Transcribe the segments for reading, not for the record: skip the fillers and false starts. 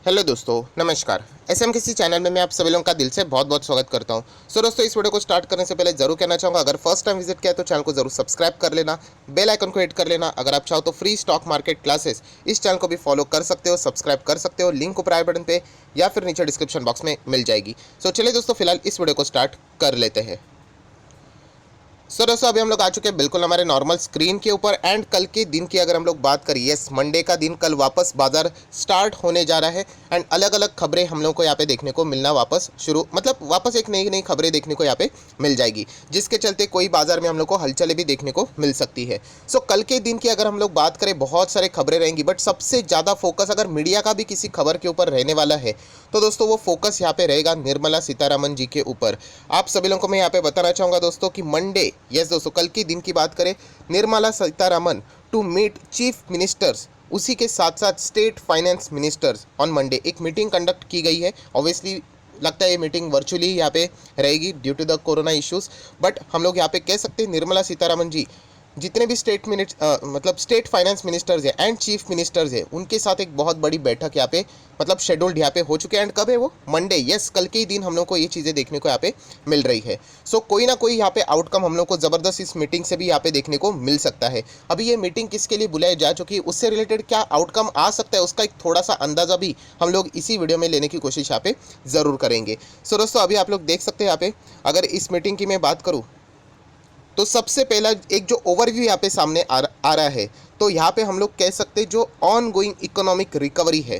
Hello दोस्तों, नमस्कार। SM किसी चैनल में मैं आप सभी लोगों का दिल से बहुत बहुत स्वागत करता हूं। दोस्तों, इस वीडियो को स्टार्ट करने से पहले जरूर कहना चाहूँगा, अगर फर्स्ट टाइम विजिट किया तो चैनल को जरूर सब्सक्राइब कर लेना, बेल आइकन को हिट कर लेना। अगर आप चाहो तो फ्री स्टॉक मार्केट क्लासेस इस चैनल को भी फॉलो कर सकते हो, सब्सक्राइब कर सकते हो। लिंक ऊपर आई बटन पे या फिर नीचे डिस्क्रिप्शन बॉक्स में मिल जाएगी। चलिए दोस्तों, फिलहाल इस वीडियो को स्टार्ट कर लेते हैं। दोस्तों, अभी हम लोग आ चुके हैं बिल्कुल हमारे नॉर्मल स्क्रीन के ऊपर। एंड कल के दिन की अगर हम लोग बात करें, यस, मंडे का दिन कल वापस बाजार स्टार्ट होने जा रहा है। एंड अलग अलग खबरें हम लोग को यहाँ पे देखने को मिलना वापस शुरू, मतलब वापस एक नई नई खबरें देखने को यहाँ पे मिल जाएगी, जिसके चलते कोई बाजार में हम लोग को हलचलें भी देखने को मिल सकती है। कल के दिन की अगर हम लोग बात करें, बहुत सारे खबरें रहेंगी, बट सबसे ज़्यादा फोकस अगर मीडिया का भी किसी खबर के ऊपर रहने वाला है तो दोस्तों वो फोकस यहाँ पे रहेगा निर्मला सीतारमन जी के ऊपर। आप सभी लोगों को मैं यहाँ पे बताना चाहूँगा दोस्तों कि मंडे, यस दोस्तों, कल के दिन की बात करें, Nirmala Sitharaman to meet chief ministers, उसी के साथ साथ state finance ministers on Monday एक मीटिंग कंडक्ट की गई है। ऑब्वियसली लगता है ये मीटिंग वर्चुअली यहाँ पे रहेगी due to the corona issues, but हम लोग यहाँ पे कह सकते हैं निर्मला सीतारमन जी जितने भी मतलब स्टेट फाइनेंस मिनिस्टर्स है एंड चीफ मिनिस्टर्स है, उनके साथ एक बहुत बड़ी बैठक यहाँ पे मतलब शेड्यूल्ड यहाँ पे हो चुके हैं। एंड कब है वो? मंडे, यस, कल के ही दिन हम लोग को ये चीज़ें देखने को यहाँ पे मिल रही है। कोई ना कोई यहाँ पे आउटकम हम लोग को ज़बरदस्त इस मीटिंग से भी यहाँ पे देखने को मिल सकता है। अभी ये मीटिंग किसके लिए बुलाई जा चुकी है, उससे रिलेटेड क्या आउटकम आ सकता है, उसका एक थोड़ा सा अंदाज़ा भी हम लोग इसी वीडियो में लेने की कोशिश यहाँ पे ज़रूर करेंगे। दोस्तों, अभी आप लोग देख सकते हैं यहाँ पे, अगर इस मीटिंग की मैं बात करूँ तो सबसे पहला एक जो ओवरव्यू यहाँ पे सामने आ रहा है, तो यहाँ पे हम लोग कह सकते हैं जो ऑन गोइंग इकोनॉमिक रिकवरी है,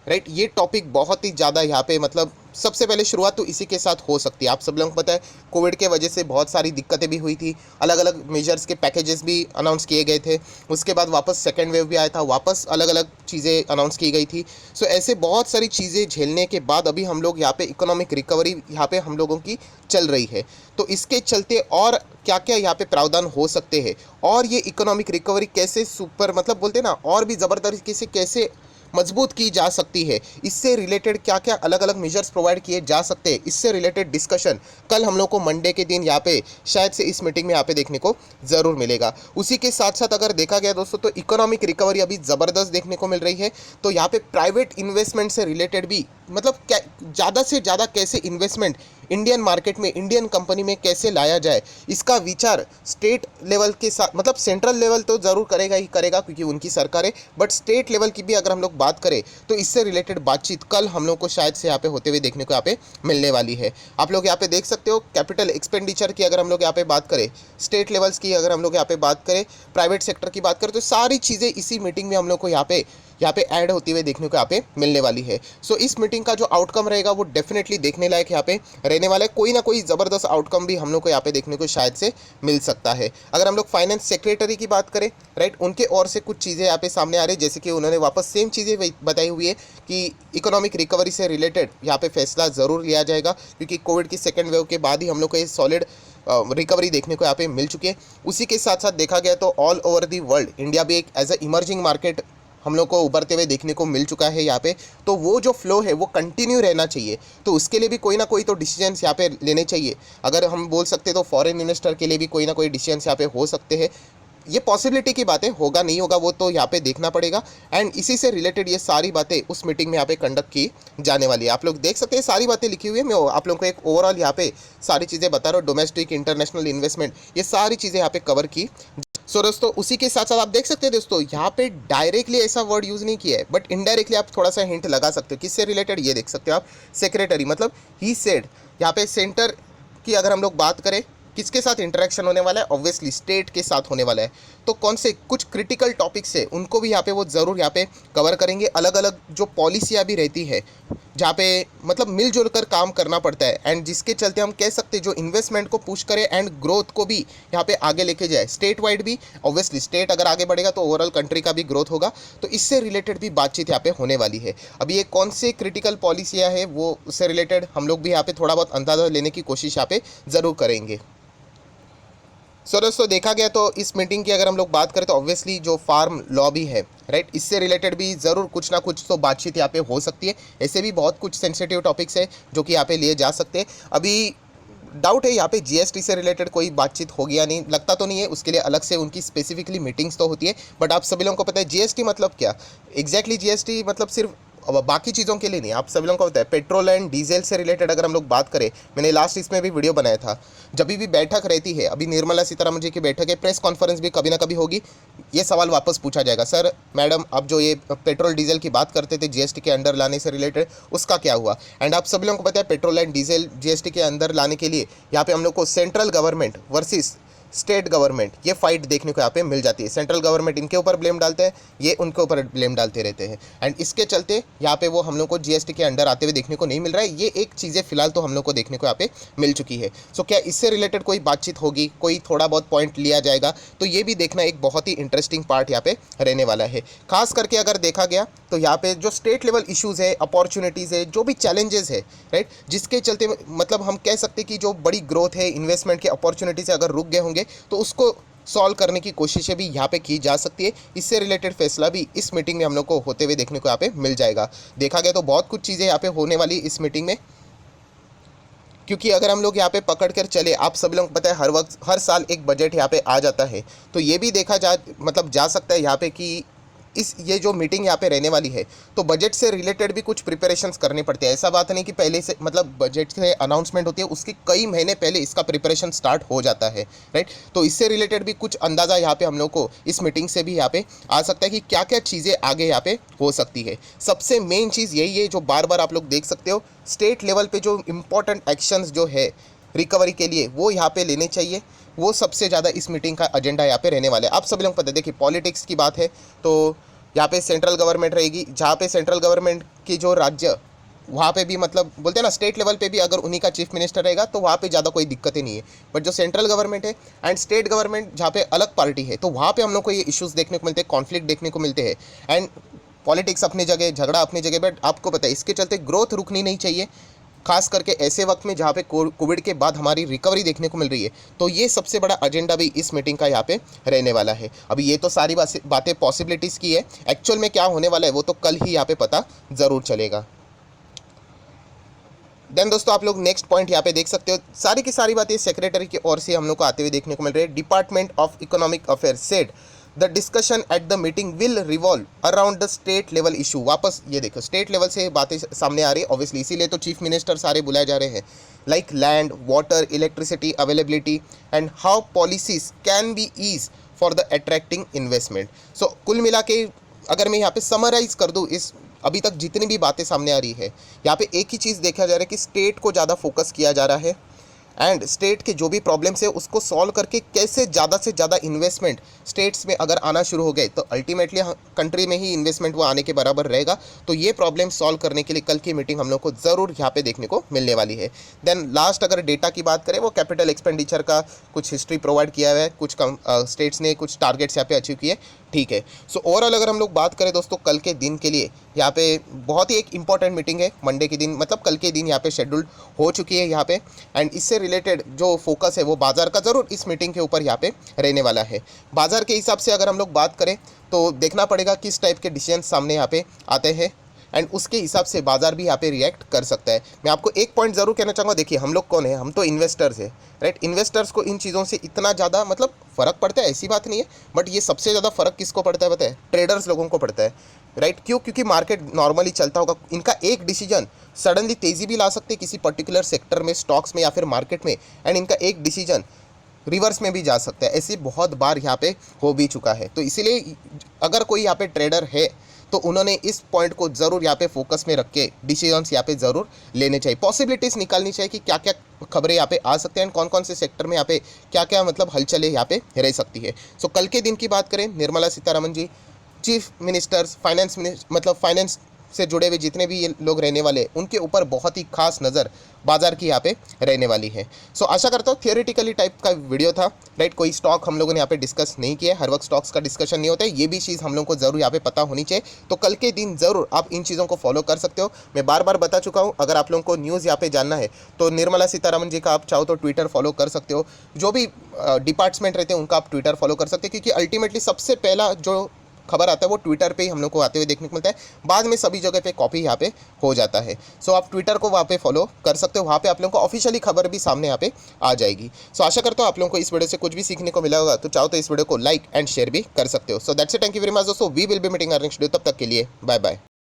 राइट, ये टॉपिक बहुत ही ज़्यादा यहाँ पे मतलब सबसे पहले शुरुआत तो इसी के साथ हो सकती है। आप सब लोगों को पता है कोविड के वजह से बहुत सारी दिक्कतें भी हुई थी, अलग अलग मेजर्स के पैकेजेस भी अनाउंस किए गए थे, उसके बाद वापस सेकेंड वेव भी आया था, वापस अलग अलग चीज़ें अनाउंस की गई थी। ऐसे बहुत सारी चीज़ें झेलने के बाद अभी हम लोग यहाँ पे इकोनॉमिक रिकवरी यहाँ पे हम लोगों की चल रही है। तो इसके चलते और क्या क्या यहाँ पे प्रावधान हो सकते हैं, और ये इकोनॉमिक रिकवरी कैसे सुपर मतलब बोलते हैं ना, और भी ज़बरदस्त तरीके से कैसे मजबूत की जा सकती है, इससे रिलेटेड क्या क्या अलग अलग मेजर्स प्रोवाइड किए जा सकते हैं, इससे रिलेटेड डिस्कशन कल हम लोग को मंडे के दिन यहाँ पे शायद से इस मीटिंग में यहाँ पे देखने को ज़रूर मिलेगा। उसी के साथ साथ अगर देखा गया दोस्तों तो इकोनॉमिक रिकवरी अभी ज़बरदस्त देखने को मिल रही है। तो यहाँ पे प्राइवेट इन्वेस्टमेंट से रिलेटेड भी मतलब क्या ज़्यादा से ज़्यादा कैसे इन्वेस्टमेंट इंडियन मार्केट में, इंडियन कंपनी में कैसे लाया जाए, इसका विचार स्टेट लेवल के साथ, मतलब सेंट्रल लेवल तो ज़रूर करेगा ही करेगा क्योंकि उनकी सरकार है, बट स्टेट लेवल की भी अगर हम लोग बात करें तो इससे रिलेटेड बातचीत कल हम लोग को शायद से यहाँ पे होते हुए देखने को यहाँ पे मिलने वाली है। आप लोग यहाँ पे देख सकते हो कैपिटल एक्सपेंडिचर की अगर हम लोग यहाँ पे बात करें, स्टेट लेवल्स की अगर हम लोग यहाँ पे बात करें, प्राइवेट सेक्टर की बात करें, तो सारी चीज़ें इसी मीटिंग में हम लोग को यहाँ पे ऐड होती हुई देखने को यहाँ पे मिलने वाली है। इस मीटिंग का जो आउटकम रहेगा वो डेफिनेटली देखने लायक यहाँ पे रहने वाला है। कोई ना कोई ज़बरदस्त आउटकम भी हम लोग को यहाँ पे देखने को शायद से मिल सकता है। अगर हम लोग फाइनेंस सेक्रेटरी की बात करें, राइट, उनके ओर से कुछ चीज़ें यहाँ पे सामने आ रही है, जैसे कि उन्होंने वापस सेम चीज़ें बताई हुई है कि इकोनॉमिक रिकवरी से रिलेटेड यहाँ पे फैसला ज़रूर लिया जाएगा, क्योंकि कोविड की सेकेंड वेव के बाद ही हम लोग को ये सॉलिड रिकवरी देखने को यहाँ पे मिल चुकी है। उसी के साथ साथ देखा गया तो all over the world India भी एक एज अ इमर्जिंग मार्केट हम लोग को उभरते हुए देखने को मिल चुका है यहाँ पे। तो वो जो फ्लो है वो कंटिन्यू रहना चाहिए, तो उसके लिए भी कोई ना कोई तो डिसीजंस यहाँ पे लेने चाहिए। अगर हम बोल सकते तो फॉरेन इन्वेस्टर के लिए भी कोई ना कोई डिसीजंस यहाँ पे हो सकते हैं। ये पॉसिबिलिटी की बातें, होगा नहीं होगा वो तो यहाँ पे देखना पड़ेगा। एंड इसी से रिलेटेड ये सारी बातें उस मीटिंग में यहाँ पे कंडक्ट की जाने वाली है। आप लोग देख सकते हैं सारी बातें लिखी हुई है, मैं आप लोगों को एक ओवरऑल यहाँ पे सारी चीज़ें बता रहा हूँ। डोमेस्टिक, इंटरनेशनल इन्वेस्टमेंट, ये सारी चीज़ें यहाँ पे कवर की। दोस्तों, उसी के साथ साथ आप देख सकते हैं दोस्तों, यहाँ पे डायरेक्टली ऐसा वर्ड यूज़ नहीं किया है, बट इनडायरेक्टली आप थोड़ा सा हिंट लगा सकते हो किससे रिलेटेड, ये देख सकते हो आप, सेक्रेटरी, मतलब ही सेड, यहाँ पे सेंटर की अगर हम लोग बात करें किसके साथ इंटरेक्शन होने वाला है, ऑब्वियसली स्टेट के साथ होने वाला है। तो कौन से कुछ क्रिटिकल टॉपिक्स है उनको भी यहाँ पे वो ज़रूर यहाँ पे कवर करेंगे। अलग अलग जो पॉलिसियाँ भी रहती है जहाँ पे मतलब मिलजुल कर काम करना पड़ता है, एंड जिसके चलते हम कह सकते हैं जो इन्वेस्टमेंट को पुश करे एंड ग्रोथ को भी यहाँ पे आगे लेके जाए, स्टेट वाइड भी। ऑब्वियसली स्टेट अगर आगे बढ़ेगा तो ओवरऑल कंट्री का भी ग्रोथ होगा, तो इससे रिलेटेड भी बातचीत यहाँ पे होने वाली है। अभी ये कौन से क्रिटिकल पॉलिसियाँ है वो उससे रिलेटेड हम लोग भी यहाँ पे थोड़ा बहुत अंदाज़ा लेने की कोशिश यहाँ पे ज़रूर करेंगे। दोस्तों, देखा गया तो इस मीटिंग की अगर हम लोग बात करें तो ऑब्वियसली जो फार्म लॉ भी है, राइट, इससे रिलेटेड भी ज़रूर कुछ ना कुछ तो बातचीत यहाँ पे हो सकती है। ऐसे भी बहुत कुछ सेंसिटिव टॉपिक्स है जो कि यहाँ पे लिए जा सकते हैं। अभी डाउट है यहाँ पे जीएसटी से रिलेटेड कोई बातचीत होगी या नहीं, लगता तो नहीं है, उसके लिए अलग से उनकी स्पेसिफिकली मीटिंग्स तो होती है। बट आप सभी लोगों को पता है जीएसटी मतलब क्या, एग्जैक्टली जीएसटी मतलब सिर्फ बाकी चीज़ों के लिए नहीं, आप सभी लोगों को पता है पेट्रोल एंड डीजल से रिलेटेड अगर हम लोग बात करें, मैंने लास्ट इसमें भी वीडियो बनाया था, जब भी बैठक रहती है, अभी निर्मला सीतारमण जी की बैठक है, प्रेस कॉन्फ्रेंस भी कभी ना कभी होगी, ये सवाल वापस पूछा जाएगा, सर मैडम अब जो ये पेट्रोल डीजल की बात करते थे जीएसटी के अंडर लाने से रिलेटेड, उसका क्या हुआ। एंड आप सभी लोगों को पता है पेट्रोल एंड डीजल जीएसटी के अंदर लाने के लिए यहाँ पे हम लोग को central government versus state government ये फाइट देखने को यहाँ पे मिल जाती है। सेंट्रल गवर्नमेंट इनके ऊपर ब्लेम डालते हैं, ये उनके ऊपर ब्लेम डालते रहते हैं, एंड इसके चलते यहाँ पे वो हम लोग को जीएसटी के अंडर आते हुए देखने को नहीं मिल रहा है। ये एक चीज़ें फिलहाल तो हम लोग को देखने को यहाँ पे मिल चुकी है। सो क्या इससे रिलेटेड कोई बातचीत होगी, कोई थोड़ा बहुत पॉइंट लिया जाएगा, तो ये भी देखना एक बहुत ही इंटरेस्टिंग पार्ट यहाँ पे रहने वाला है। खास करके अगर देखा गया तो यहाँ पे जो स्टेट लेवल इश्यूज़ है, अपॉर्चुनिटीज़ है, जो भी चैलेंजेस है, राइट, जिसके चलते मतलब हम कह सकते हैं कि जो बड़ी ग्रोथ है, इन्वेस्टमेंट के अपॉर्चुनिटीज़ अगर रुक गए होंगे तो उसको सॉल्व करने की कोशिशें भी यहाँ पे की जा सकती है। इससे रिलेटेड फैसला भी इस मीटिंग में हम लोग को होते हुए देखने को यहाँ पे मिल जाएगा। देखा गया तो बहुत कुछ चीज़ें यहाँ पे होने वाली इस मीटिंग में, क्योंकि अगर हम लोग यहाँ पे पकड़ कर चले, आप सभी लोगों को पता है हर वक्त हर साल एक बजट यहाँ पे आ जाता है, तो ये भी देखा जा सकता है यहाँ पे कि ये जो मीटिंग यहाँ पे रहने वाली है, तो बजट से रिलेटेड भी कुछ प्रिपरेशंस करनी पड़ती है। ऐसा बात नहीं कि पहले से मतलब बजट से अनाउंसमेंट होती है उसके कई महीने पहले इसका प्रिपरेशन स्टार्ट हो जाता है, राइट। तो इससे रिलेटेड भी कुछ अंदाज़ा यहाँ पे हम लोग को इस मीटिंग से भी यहाँ पे आ सकता है कि क्या क्या चीज़ें आगे यहाँ पे हो सकती है। सबसे मेन चीज़ यही है जो बार बार आप लोग देख सकते हो, स्टेट लेवल पर जो इम्पोर्टेंट एक्शंस जो है रिकवरी के लिए वो यहाँ पे लेने चाहिए, वो सबसे ज़्यादा इस मीटिंग का एजेंडा यहाँ पे रहने वाला है। आप सभी लोग पता है, देखिए पॉलिटिक्स की बात है तो यहाँ पे सेंट्रल गवर्नमेंट रहेगी, जहाँ पे सेंट्रल गवर्नमेंट की जो राज्य वहाँ पे भी मतलब बोलते हैं ना स्टेट लेवल पे भी अगर उन्हीं का चीफ मिनिस्टर रहेगा तो वहाँ पे ज़्यादा कोई दिक्कतें नहीं है। बट जो सेंट्रल गवर्नमेंट है एंड स्टेट गवर्नमेंट जहाँ पे अलग पार्टी है, तो वहाँ पे हम लोग को ये इश्यूज़ देखने को मिलते हैं, कॉन्फ्लिक्ट देखने को मिलते हैं। एंड पॉलिटिक्स अपनी जगह, झगड़ा अपनी जगह, बट आपको पता है इसके चलते ग्रोथ रुकनी नहीं चाहिए, खास करके ऐसे वक्त में जहाँ पे कोविड के बाद हमारी रिकवरी देखने को मिल रही है। तो ये सबसे बड़ा एजेंडा भी इस मीटिंग का यहाँ पे रहने वाला है। अभी ये तो सारी बातें पॉसिबिलिटीज़ की है, एक्चुअल में क्या होने वाला है वो तो कल ही यहाँ पे पता ज़रूर चलेगा। देन दोस्तों आप लोग नेक्स्ट पॉइंट यहाँ पे देख सकते हो, सारी की सारी बातें सेक्रेटरी की ओर से हम लोग को आते हुए देखने को मिल रही है। Department of economic affairs said the discussion at the meeting will revolve around the state level issue. वापस ये देखो स्टेट लेवल से बातें सामने आ रही है, ऑब्वियसली इसीलिए तो चीफ मिनिस्टर सारे बुलाए जा रहे हैं। Like land, water, electricity availability and how policies can be ease for the attracting investment. So कुल मिला के अगर मैं यहाँ पे समराइज कर दूँ इस अभी तक जितनी भी बातें सामने आ रही है, यहाँ पे एक ही चीज़ देखा जा रहा है कि स्टेट को ज़्यादा फोकस किया जा रहा है एंड स्टेट के जो भी प्रॉब्लम्स है उसको सॉल्व करके कैसे ज़्यादा से ज़्यादा इन्वेस्टमेंट स्टेट्स में अगर आना शुरू हो गए तो अल्टीमेटली कंट्री में ही इन्वेस्टमेंट वो आने के बराबर रहेगा। तो ये प्रॉब्लम सॉल्व करने के लिए कल की मीटिंग हम लोग को ज़रूर यहाँ पे देखने को मिलने वाली है। देन लास्ट अगर डेटा की बात करें, वो कैपिटल एक्सपेंडिचर का कुछ हिस्ट्री प्रोवाइड किया हुआ है, कुछ स्टेट्स ने कुछ टारगेट्स यहाँ पे अचीव किए, ठीक है। सो ओवरऑल अगर हम लोग बात करें दोस्तों कल के दिन के लिए यहाँ पे बहुत ही एक इंपॉर्टेंट मीटिंग है, मंडे के दिन मतलब कल के दिन यहाँ पे शेड्यूल्ड हो चुकी है यहाँ पे। एंड इससे रिलेटेड जो फोकस है वो बाज़ार का ज़रूर इस मीटिंग के ऊपर यहाँ पे रहने वाला है। बाज़ार के हिसाब से अगर हम लोग बात करें तो देखना पड़ेगा किस टाइप के डिसीजन सामने यहाँ पे आते हैं एंड उसके हिसाब से बाज़ार भी यहाँ पे रिएक्ट कर सकता है। मैं आपको एक पॉइंट ज़रूर कहना चाहूँगा, देखिए हम लोग कौन है, हम तो इन्वेस्टर्स हैं, राइट। इन्वेस्टर्स को इन चीज़ों से इतना ज़्यादा मतलब फ़र्क पड़ता है ऐसी बात नहीं है, बट ये सबसे ज़्यादा फ़र्क किसको पड़ता है पता है? ट्रेडर्स लोगों को पड़ता है, राइट। क्यों? क्योंकि मार्केट नॉर्मली चलता होगा, इनका एक डिसीजन सडनली तेज़ी भी ला सकते हैं किसी पर्टिकुलर सेक्टर में, स्टॉक्स में या फिर मार्केट में, एंड इनका एक डिसीजन रिवर्स में भी जा सकता है। ऐसे बहुत बार यहाँ पे हो भी चुका है। तो इसीलिए अगर कोई यहाँ पे ट्रेडर है तो उन्होंने इस पॉइंट को ज़रूर यहाँ पे फोकस में रख के डिसीजंस यहाँ पे ज़रूर लेने चाहिए, पॉसिबिलिटीज़ निकालनी चाहिए कि क्या क्या खबरें यहाँ पे आ सकते हैं, कौन कौन से सेक्टर में यहाँ पे क्या क्या मतलब हलचलें यहाँ पे रह सकती है। सो कल के दिन की बात करें, Nirmala Sitharaman ji, chief ministers, finance से जुड़े हुए जितने भी ये लोग रहने वाले उनके ऊपर बहुत ही खास नज़र बाजार की यहाँ पे रहने वाली है। सो आशा करता हूँ थियोरेटिकली टाइप का वीडियो था, राइट। कोई स्टॉक हम लोगों ने यहाँ पे डिस्कस नहीं किया, हर वक्त स्टॉक्स का डिस्कशन नहीं होता है, ये भी चीज़ हम लोगों को ज़रूर यहाँ पे पता होनी चाहिए। तो कल के दिन ज़रूर आप इन चीज़ों को फॉलो कर सकते हो। मैं बार बार बता चुका हूँ, अगर आप लोगों को न्यूज़ यहाँ पे जानना है तो निर्मला सीतारमण जी का आप चाहो तो ट्विटर फॉलो कर सकते हो, जो भी डिपार्टमेंट रहते हैं उनका आप ट्विटर फॉलो कर सकते हो, क्योंकि अल्टीमेटली सबसे पहला जो खबर आता है वो ट्विटर पे ही हम लोग को आते हुए देखने को मिलता है, बाद में सभी जगह पे कॉपी यहाँ पे हो जाता है। सो आप ट्विटर को वहाँ पे फॉलो कर सकते हो, वहाँ पे आप लोगों को ऑफिशियली खबर भी सामने यहाँ पे आ जाएगी। सो आशा करता हूँ आप लोगों को इस वीडियो से कुछ भी सीखने को मिला होगा, तो चाहो तो इस वीडियो को लाइक एंड शेयर भी कर सकते हो। So that's it, thank you very much दोस्तों, we will be meeting next video, तब तक के लिए बाय बाय।